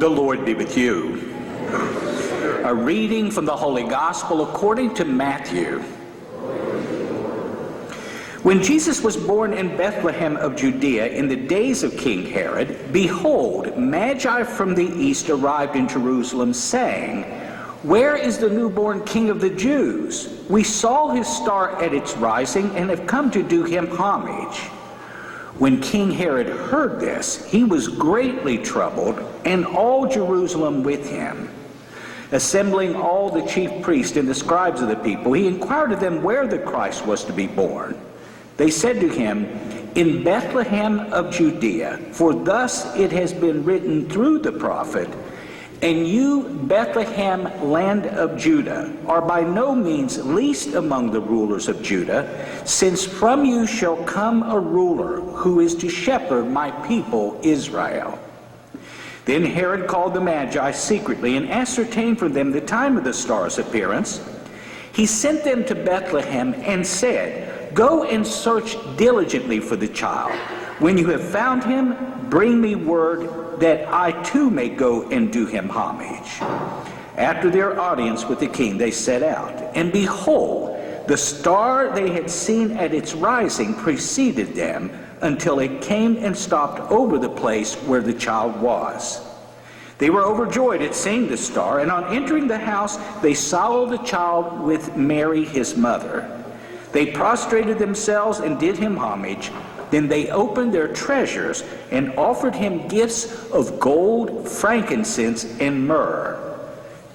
The Lord be with you. A reading from the Holy Gospel according to Matthew. When Jesus was born in Bethlehem of Judea in the days of King Herod, behold, Magi from the east arrived in Jerusalem, saying, "Where is the newborn King of the Jews? We saw his star at its rising and have come to do him homage." When King Herod heard this, he was greatly troubled, and all Jerusalem with him. Assembling all the chief priests and the scribes of the people, he inquired of them where the Christ was to be born. They said to him, "In Bethlehem of Judea, for thus it has been written through the prophet, and you, Bethlehem, land of Judah, are by no means least among the rulers of Judah, since from you shall come a ruler who is to shepherd my people Israel." Then Herod called the Magi secretly and ascertained from them the time of the star's appearance. He sent them to Bethlehem and said, "Go and search diligently for the child. When you have found him, bring me word that I too may go and do him homage." After their audience with the king, they set out. And behold, the star they had seen at its rising preceded them until it came and stopped over the place where the child was. They were overjoyed at seeing the star, and on entering the house, they saw the child with Mary, his mother. They prostrated themselves and did him homage. Then they opened their treasures and offered him gifts of gold, frankincense, and myrrh.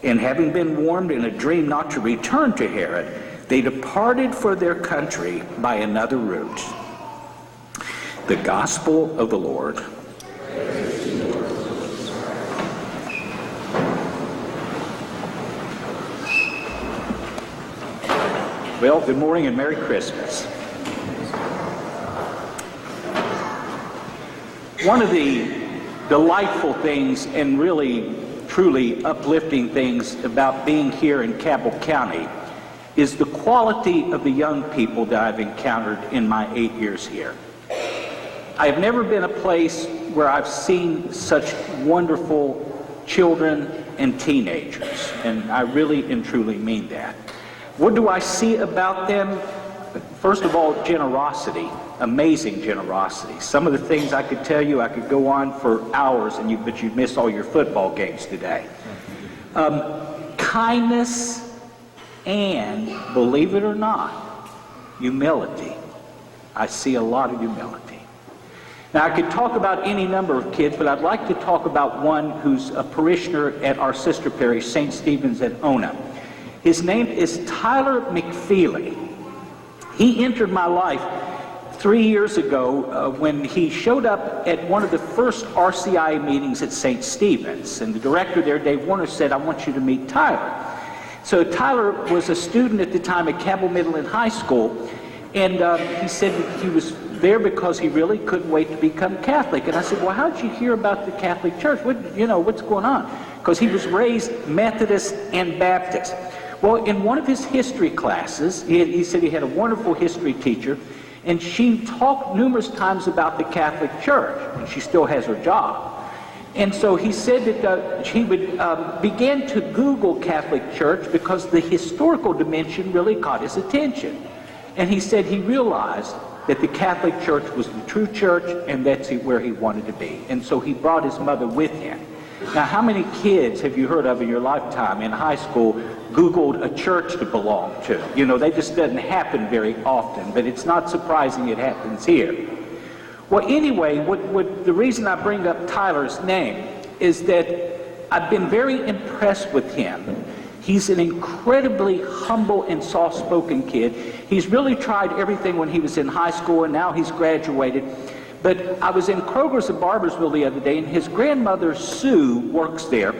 And having been warned in a dream not to return to Herod, they departed for their country by another route. The Gospel of the Lord. Well, good morning and Merry Christmas. One of the delightful things and really, truly uplifting things about being here in Cabell County is the quality of the young people that I've encountered in my 8 years here. I have never been a place where I've seen such wonderful children and teenagers, and I really and truly mean that. What do I see about them? First of all, generosity, amazing generosity. Some of the things I could tell you, I could go on for hours, but you'd miss all your football games today. Kindness and, believe it or not, humility. I see a lot of humility. Now, I could talk about any number of kids, but I'd like to talk about one who's a parishioner at our sister parish, St. Stephen's at Ona. His name is Tyler McFeely. He entered my life 3 years ago when he showed up at one of the first RCI meetings at St. Stephen's. And the director there, Dave Warner, said, "I want you to meet Tyler." So Tyler was a student at the time at Cabell Middle and High School. And he said that he was there because he really couldn't wait to become Catholic. And I said, "Well, how did you hear about the Catholic Church? What's going on?" Because he was raised Methodist and Baptist. Well, in one of his history classes, he said he had a wonderful history teacher, and she talked numerous times about the Catholic Church, and she still has her job. And so he said that he would begin to Google Catholic Church because the historical dimension really caught his attention. And he said he realized that the Catholic Church was the true church, and that's where he wanted to be. And so he brought his mother with him. Now, how many kids have you heard of in your lifetime in high school Googled a church to belong to? They just doesn't happen very often, but it's not surprising it happens here. Well, anyway, the reason I bring up Tyler's name is that I've been very impressed with him. He's an incredibly humble and soft-spoken kid. He's really tried everything when he was in high school, and now he's graduated. But I was in Kroger's in Barbersville the other day, and his grandmother, Sue, works there.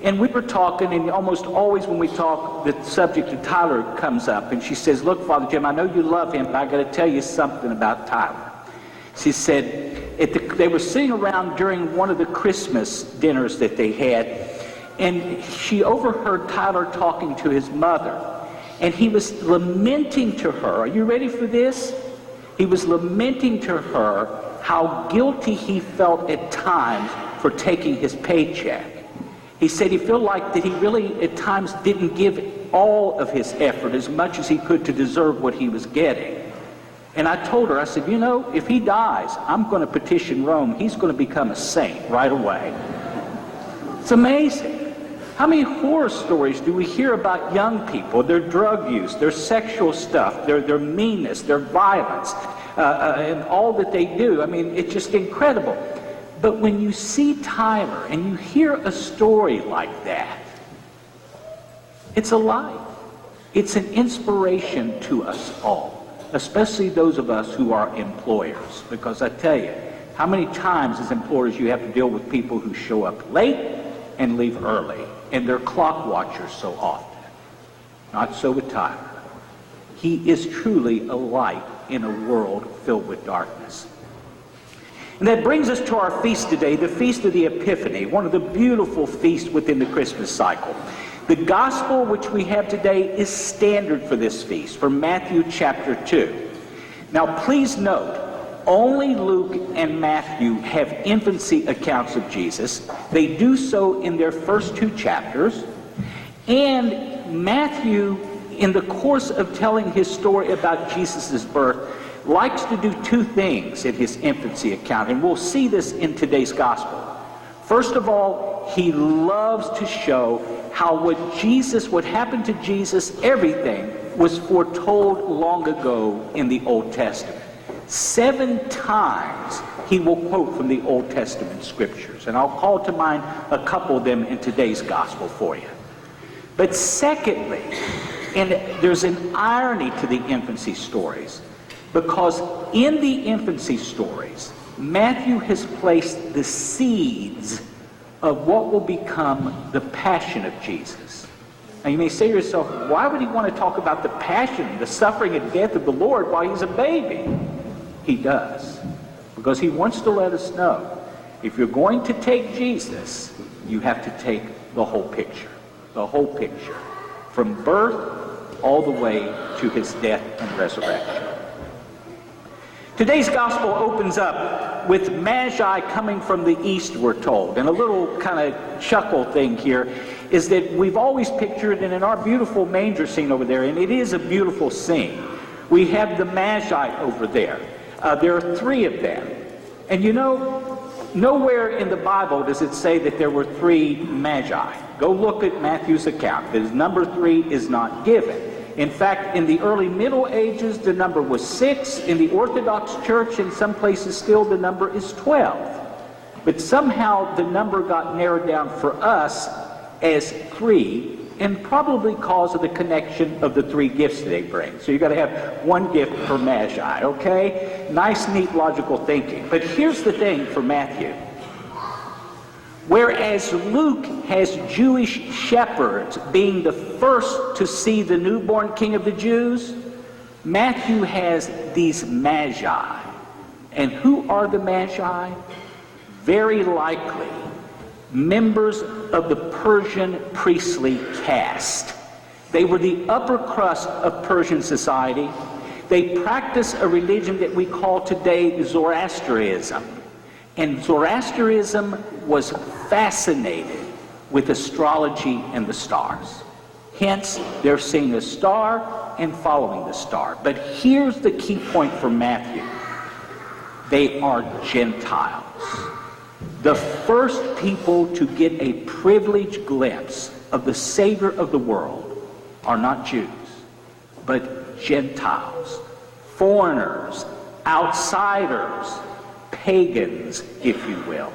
And we were talking, and almost always when we talk, the subject of Tyler comes up. And she says, "Look, Father Jim, I know you love him, but I got to tell you something about Tyler." She said, they were sitting around during one of the Christmas dinners that they had, and she overheard Tyler talking to his mother. And he was lamenting to her. Are you ready for this? He was lamenting to her how guilty he felt at times for taking his paycheck. He said he felt like that he really at times didn't give all of his effort as much as he could to deserve what he was getting. And I told her, I said, you know, if he dies, I'm going to petition Rome. He's going to become a saint right away. It's amazing. How many horror stories do we hear about young people, their drug use, their sexual stuff, their meanness, their violence, and all that they do? I mean, it's just incredible. But when you see Tyler and you hear a story like that, it's alive. It's an inspiration to us all, especially those of us who are employers. Because I tell you, how many times as employers you have to deal with people who show up late and leave early, and they're clock watchers so often. Not so with Tyler. He is truly a light in a world filled with darkness. And that brings us to our feast today, the Feast of the Epiphany, one of the beautiful feasts within the Christmas cycle. The gospel which we have today is standard for this feast, from Matthew chapter 2. Now please note, only Luke and Matthew have infancy accounts of Jesus. They do so in their first 2 chapters. And Matthew, in the course of telling his story about Jesus' birth, likes to do 2 things in his infancy account, and we'll see this in today's gospel. First of all, he loves to show how what happened to Jesus, everything was foretold long ago in the Old Testament. 7 times he will quote from the Old Testament scriptures, and I'll call to mind a couple of them in today's gospel for you. But secondly, and there's an irony to the infancy stories, because in the infancy stories, Matthew has placed the seeds of what will become the passion of Jesus. Now you may say to yourself, why would he want to talk about the passion, the suffering and death of the Lord while he's a baby? He does. Because he wants to let us know, if you're going to take Jesus, you have to take the whole picture. The whole picture. From birth all the way to his death and resurrection. Today's gospel opens up with Magi coming from the east, we're told. And a little kind of chuckle thing here is that we've always pictured, and in our beautiful manger scene over there, and it is a beautiful scene, we have the Magi over there. There are 3 of them. And you know, nowhere in the Bible does it say that there were 3 Magi. Go look at Matthew's account. The number 3 is not given. In fact, in the early Middle Ages, the number was 6. In the Orthodox Church, in some places still, the number is 12. But somehow the number got narrowed down for us as 3, and probably because of the connection of the 3 gifts they bring. So you've got to have 1 gift per Magi, okay? Nice, neat, logical thinking. But here's the thing for Matthew. Whereas Luke has Jewish shepherds being the first to see the newborn king of the Jews, Matthew has these Magi. And who are the Magi? Very likely members of the Persian priestly caste. They were the upper crust of Persian society. They practiced a religion that we call today Zoroastrianism. And Zoroastrianism was fascinated with astrology and the stars. Hence, they're seeing a star and following the star. But here's the key point for Matthew. They are Gentiles. The first people to get a privileged glimpse of the Savior of the world are not Jews, but Gentiles, foreigners, outsiders, pagans, if you will.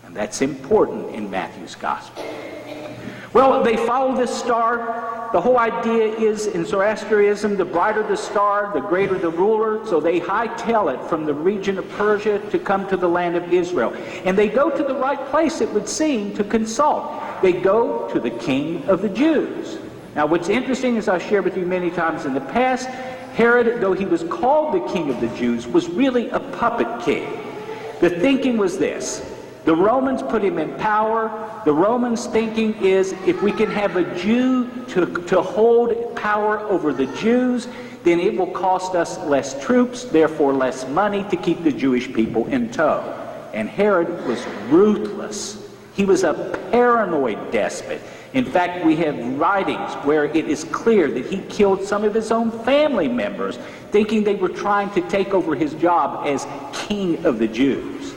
And that's important in Matthew's gospel. Well, they follow this star. The whole idea is, in Zoroastrianism, the brighter the star, the greater the ruler. So they hightail it from the region of Persia to come to the land of Israel. And they go to the right place, it would seem, to consult. They go to the king of the Jews. Now, what's interesting, as I've shared with you many times in the past, Herod, though he was called the king of the Jews, was really a puppet king. The thinking was this. The Romans put him in power. The Romans' thinking is, if we can have a Jew to hold power over the Jews, then it will cost us less troops, therefore less money to keep the Jewish people in tow. And Herod was ruthless. He was a paranoid despot. In fact, we have writings where it is clear that he killed some of his own family members, thinking they were trying to take over his job as king of the Jews.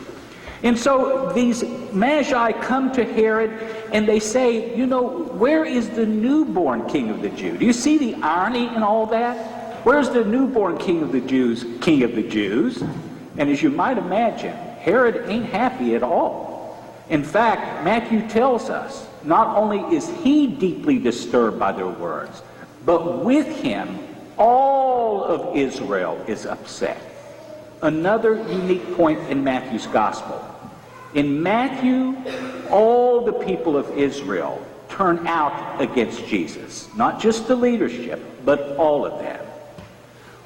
And so these Magi come to Herod and they say, you know, where is the newborn king of the Jews? Do you see the irony in all that? Where's the newborn king of the Jews, king of the Jews? And as you might imagine, Herod ain't happy at all. In fact, Matthew tells us, not only is he deeply disturbed by their words, but with him, all of Israel is upset. Another unique point in Matthew's gospel. In Matthew, all the people of Israel turn out against Jesus. Not just the leadership, but all of them.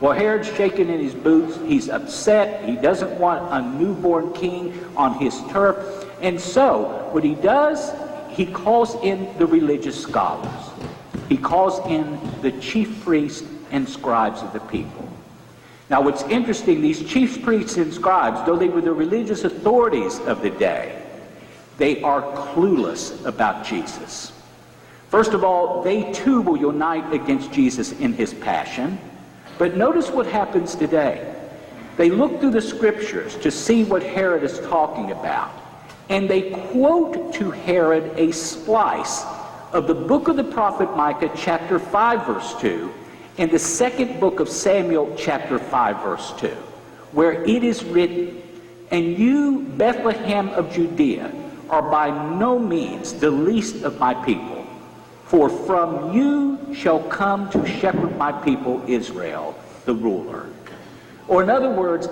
Well, Herod's shaking in his boots. He's upset. He doesn't want a newborn king on his turf. And so, what he does, he calls in the religious scholars. He calls in the chief priests and scribes of the people. Now, what's interesting, these chief priests and scribes, though they were the religious authorities of the day, they are clueless about Jesus. First of all, they too will unite against Jesus in his passion. But notice what happens today. They look through the scriptures to see what Herod is talking about. And they quote to Herod a splice of the book of the prophet Micah, chapter 5, verse 2, and the second book of Samuel, chapter 5, verse 2, where it is written, "And you, Bethlehem of Judea, are by no means the least of my people, for from you shall come to shepherd my people Israel, the ruler." Or in other words,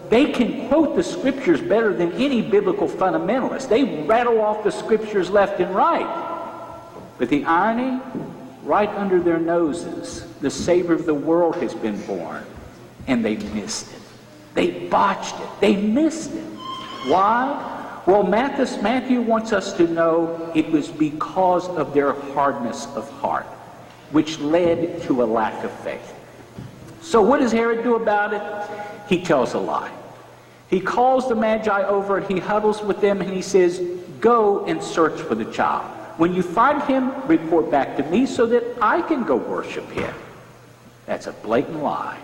they can quote the scriptures better than any biblical fundamentalist. They rattle off the scriptures left and right. But the irony, right under their noses, the Savior of the world has been born, and they missed it. They botched it. They missed it. Why? Well, Matthew wants us to know it was because of their hardness of heart, which led to a lack of faith. So what does Herod do about it? He tells a lie. He calls the Magi over and he huddles with them and he says, "Go and search for the child. When you find him, report back to me so that I can go worship him." That's a blatant lie.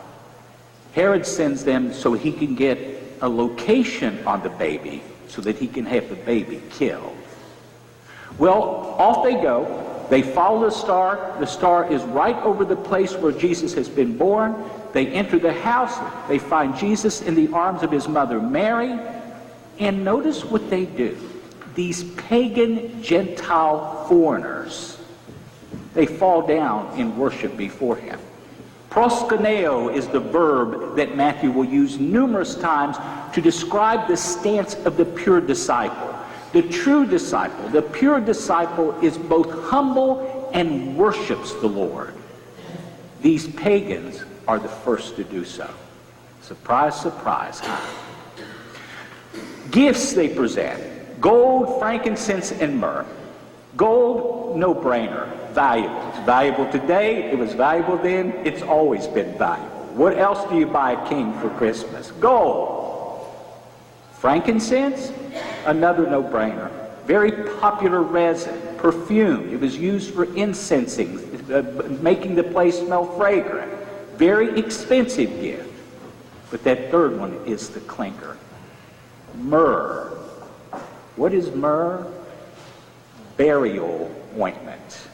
Herod sends them so he can get a location on the baby so that he can have the baby killed. Well, off they go. They follow the star. The star is right over the place where Jesus has been born. They enter the house. They find Jesus in the arms of his mother Mary. And notice what they do. These pagan Gentile foreigners, they fall down in worship before him. Proskuneo is the verb that Matthew will use numerous times to describe the stance of the pure disciple. The true disciple, the pure disciple, is both humble and worships the Lord. These pagans are the first to do so. Surprise, surprise, huh? Gifts they present: gold, frankincense, and myrrh. Gold, no-brainer, valuable. It's valuable today, it was valuable then, it's always been valuable. What else do you buy a king for Christmas? Gold. Frankincense, another no-brainer. Very popular resin, perfume. It was used for incensing, making the place smell fragrant. Very expensive gift. But that third one is the clinker. Myrrh. What is myrrh? Burial ointment.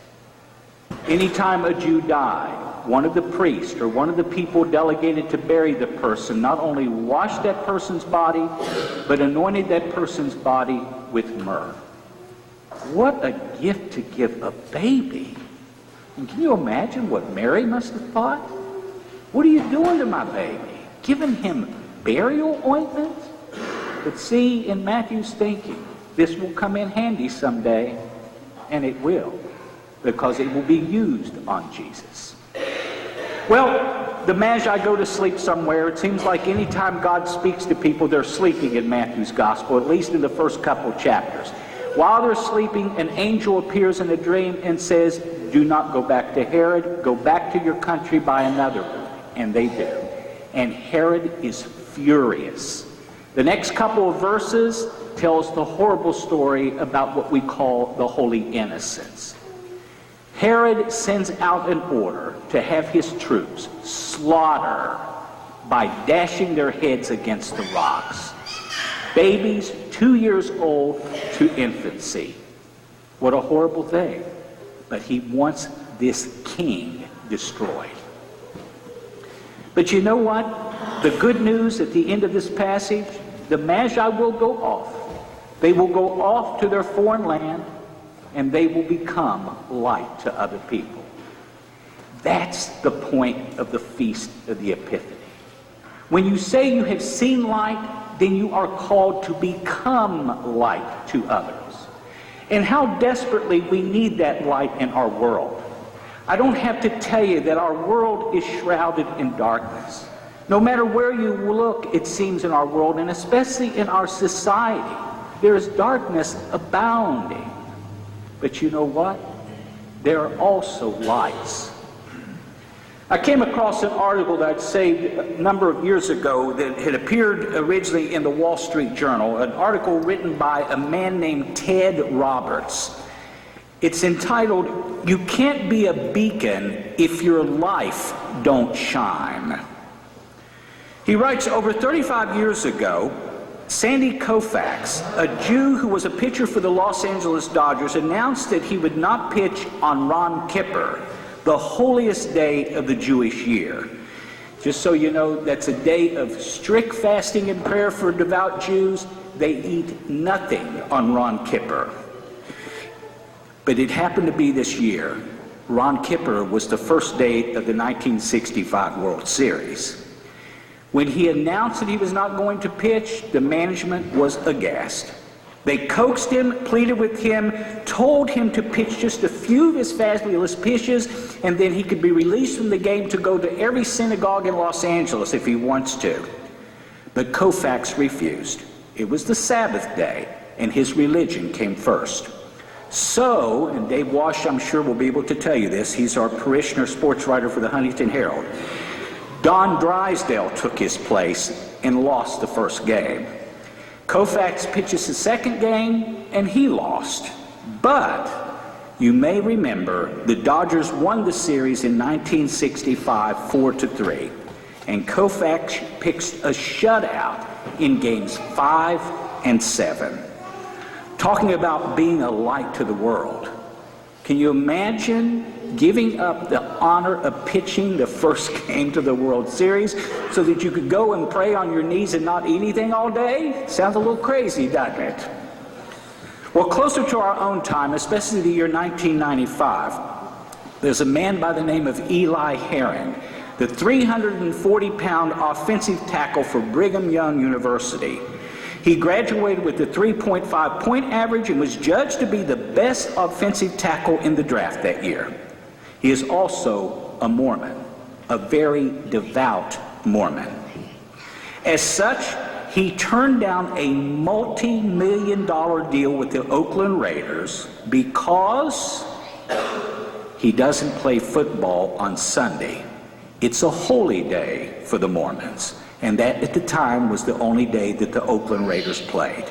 Anytime a Jew died, one of the priests or one of the people delegated to bury the person not only washed that person's body, but anointed that person's body with myrrh. What a gift to give a baby. And can you imagine what Mary must have thought? What are you doing to my baby? Giving him burial ointment? But see, in Matthew's thinking, this will come in handy someday, and it will, because it will be used on Jesus. Well, the Magi go to sleep somewhere. It seems like any time God speaks to people, they're sleeping in Matthew's gospel, at least in the first couple chapters. While they're sleeping, an angel appears in a dream and says, "Do not go back to Herod. Go back to your country by another route." And they do. And Herod is furious. The next couple of verses, tells the horrible story about what we call the Holy Innocents. Herod sends out an order to have his troops slaughter by dashing their heads against the rocks. Babies 2 years old to infancy. What a horrible thing. But he wants this king destroyed. But you know what? The good news at the end of this passage, the Magi will go off. They will go off to their foreign land, and they will become light to other people. That's the point of the Feast of the Epiphany. When you say you have seen light, then you are called to become light to others. And how desperately we need that light in our world. I don't have to tell you that our world is shrouded in darkness. No matter where you look, it seems, in our world, and especially in our society, there is darkness abounding. But you know what? There are also lights. I came across an article that I'd saved a number of years ago that had appeared originally in the Wall Street Journal, an article written by a man named Ted Roberts. It's entitled, "You Can't Be a Beacon If Your Life Don't Shine." He writes, over 35 years ago, Sandy Koufax, a Jew who was a pitcher for the Los Angeles Dodgers, announced that he would not pitch on Yom Kippur, the holiest day of the Jewish year. Just so you know, that's a day of strict fasting and prayer for devout Jews. They eat nothing on Yom Kippur. But it happened to be this year. Yom Kippur was the first day of the 1965 World Series. When he announced that he was not going to pitch, the management was aghast. They coaxed him, pleaded with him, told him to pitch just a few of his fabulous pitches, and then he could be released from the game to go to every synagogue in Los Angeles if he wants to. But Koufax refused. It was the Sabbath day, and his religion came first. So, and Dave Wash, I'm sure, will be able to tell you this, he's our parishioner sports writer for the Huntington Herald. Don Drysdale took his place and lost the first game. Koufax pitches the second game, and he lost. But you may remember the Dodgers won the series in 1965, 4-3. And Koufax picks a shutout in games 5 and 7. Talking about being a light to the world. Can you imagine giving up the honor of pitching the first game to the World Series so that you could go and pray on your knees and not eat anything all day? Sounds a little crazy, doesn't it? Well, closer to our own time, especially the year 1995, there's a man by the name of Eli Herring, the 340-pound offensive tackle for Brigham Young University. He graduated with a 3.5 point average and was judged to be the best offensive tackle in the draft that year. He is also a Mormon, a very devout Mormon. As such, he turned down a multi-million-dollar deal with the Oakland Raiders because he doesn't play football on Sunday. It's a holy day for the Mormons, and that at the time was the only day that the Oakland Raiders played.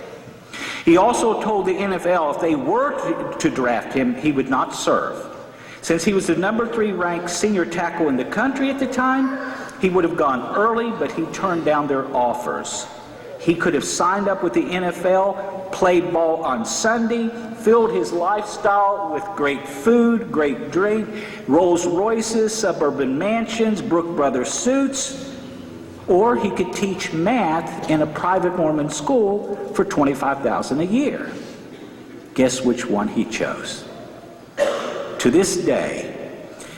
He also told the NFL if they were to draft him, he would not serve. Since he was the number 3 ranked senior tackle in the country at the time, he would have gone early, but he turned down their offers. He could have signed up with the NFL, played ball on Sunday, filled his lifestyle with great food, great drink, Rolls Royces, suburban mansions, Brook Brothers suits, or he could teach math in a private Mormon school for $25,000 a year. Guess which one he chose? To this day,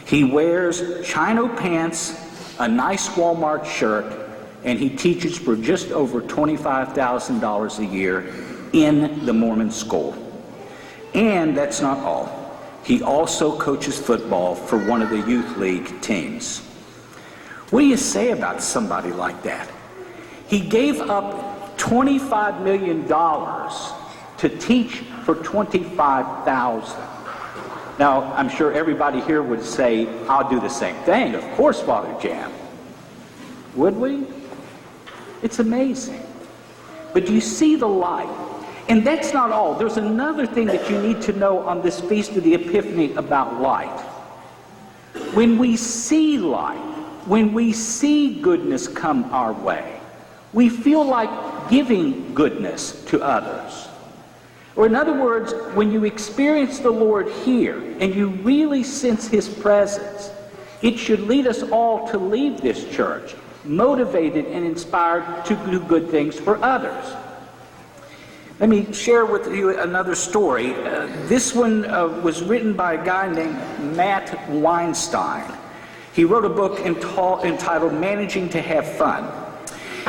he wears chino pants, a nice Walmart shirt, and he teaches for just over $25,000 a year in the Mormon school. And that's not all. He also coaches football for one of the youth league teams. What do you say about somebody like that? He gave up $25 million to teach for $25,000. Now, I'm sure everybody here would say, I'll do the same thing. Of course, Father Jam. Would we? It's amazing. But do you see the light? And that's not all. There's another thing that you need to know on this Feast of the Epiphany about light. When we see light, when we see goodness come our way, we feel like giving goodness to others. Or in other words, when you experience the Lord here and you really sense His presence, it should lead us all to leave this church motivated and inspired to do good things for others. Let me share with you another story. This one was written by a guy named Matt Weinstein. He wrote a book entitled Managing to Have Fun.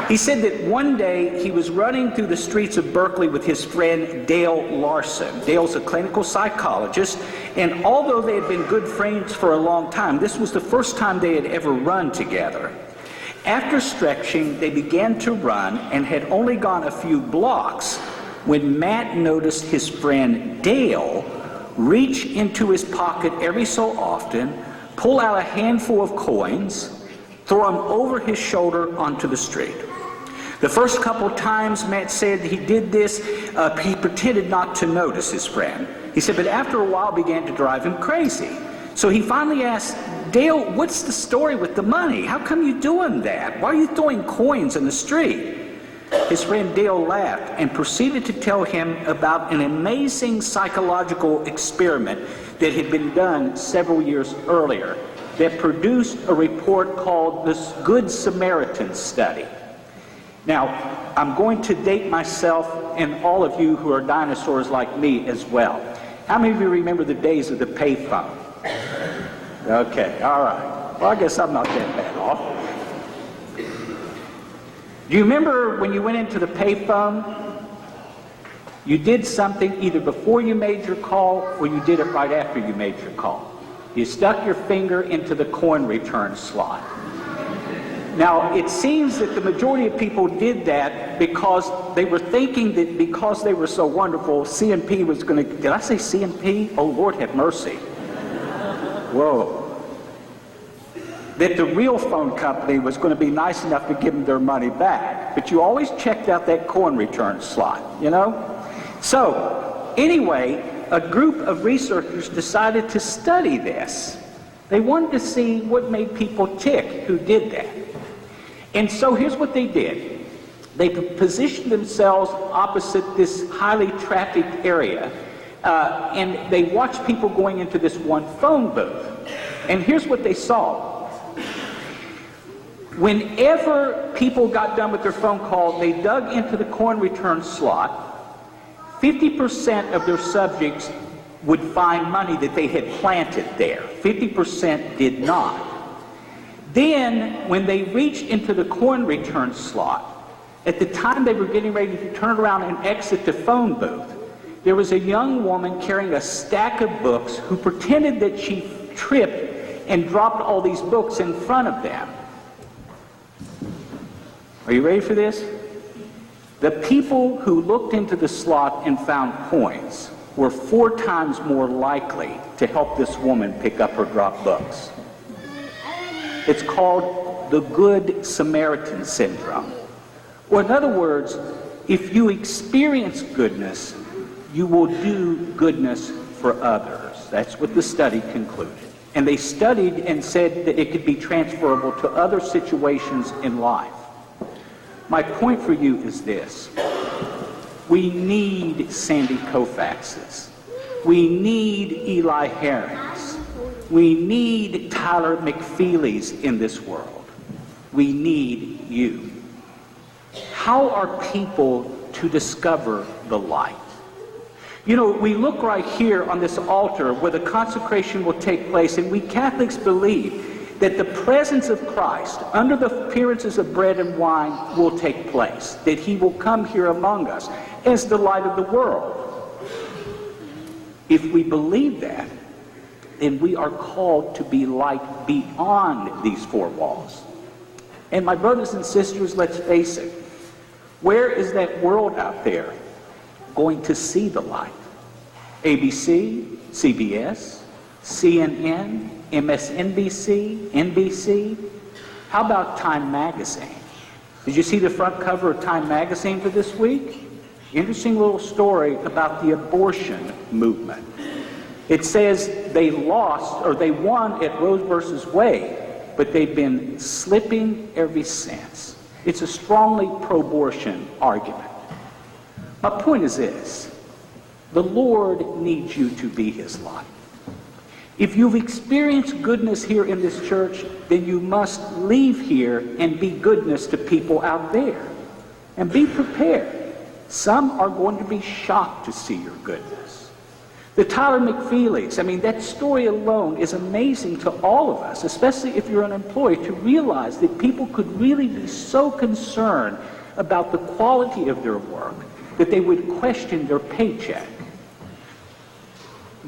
He said that one day he was running through the streets of Berkeley with his friend Dale Larson. Dale's a clinical psychologist, and although they had been good friends for a long time, this was the first time they had ever run together. After stretching, they began to run and had only gone a few blocks when Matt noticed his friend Dale reach into his pocket every so often, pull out a handful of coins, throw them over his shoulder onto the street. The first couple times Matt said he did this, he pretended not to notice his friend. He said, but after a while it began to drive him crazy. So he finally asked, Dale, what's the story with the money? How come you doing that? Why are you throwing coins in the street? His friend Dale laughed and proceeded to tell him about an amazing psychological experiment that had been done several years earlier that produced a report called the Good Samaritan study. Now, I'm going to date myself and all of you who are dinosaurs like me as well. How many of you remember the days of the payphone? Okay, all right. Well, I guess I'm not that bad off. Do you remember when you went into the payphone, you did something either before you made your call or you did it right after you made your call? You stuck your finger into the coin return slot. Now, it seems that the majority of people did that because they were thinking that because they were so wonderful, C&P was going to... Did I say C&P? Oh, Lord have mercy. Whoa. That the real phone company was going to be nice enough to give them their money back. But you always checked out that coin return slot, you know? So, anyway, a group of researchers decided to study this. They wanted to see what made people tick who did that. And so here's what they did. They positioned themselves opposite this highly trafficked area, and they watched people going into this one phone booth. And here's what they saw. Whenever people got done with their phone call, they dug into the coin return slot. 50% of their subjects would find money that they had planted there. 50% did not. Then, when they reached into the coin return slot, at the time they were getting ready to turn around and exit the phone booth, there was a young woman carrying a stack of books who pretended that she tripped and dropped all these books in front of them. Are you ready for this? The people who looked into the slot and found coins were 4 times more likely to help this woman pick up her dropped books. It's called the Good Samaritan syndrome. Or in other words, if you experience goodness, you will do goodness for others. That's what the study concluded. And they studied and said that it could be transferable to other situations in life. My point for you is this. We need Sandy Koufaxes. We need Eli Herrings. We need Tyler McFeelys in this world. We need you. How are people to discover the light? You know, we look right here on this altar where the consecration will take place, and we Catholics believe that the presence of Christ under the appearances of bread and wine will take place, that he will come here among us as the light of the world. If we believe that, then we are called to be light beyond these 4 walls. And my brothers and sisters, let's face it, where is that world out there going to see the light? ABC, CBS, CNN, MSNBC, NBC? How about Time Magazine? Did you see the front cover of Time Magazine for this week? Interesting little story about the abortion movement. It says they won at Roe versus Wade, but they've been slipping ever since. It's a strongly pro-abortion argument. My point is this: the Lord needs you to be his light. If you've experienced goodness here in this church, then you must leave here and be goodness to people out there. And be prepared. Some are going to be shocked to see your goodness. The Tyler McFeelys, that story alone is amazing to all of us, especially if you're an employee, to realize that people could really be so concerned about the quality of their work that they would question their paycheck.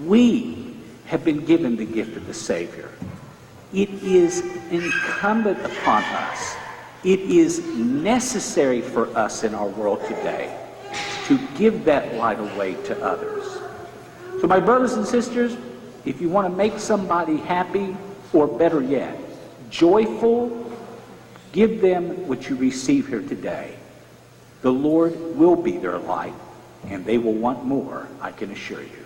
We have been given the gift of the Savior. It is incumbent upon us. It is necessary for us in our world today to give that light away to others. So my brothers and sisters, if you want to make somebody happy, or better yet, joyful, give them what you receive here today. The Lord will be their light, and they will want more, I can assure you.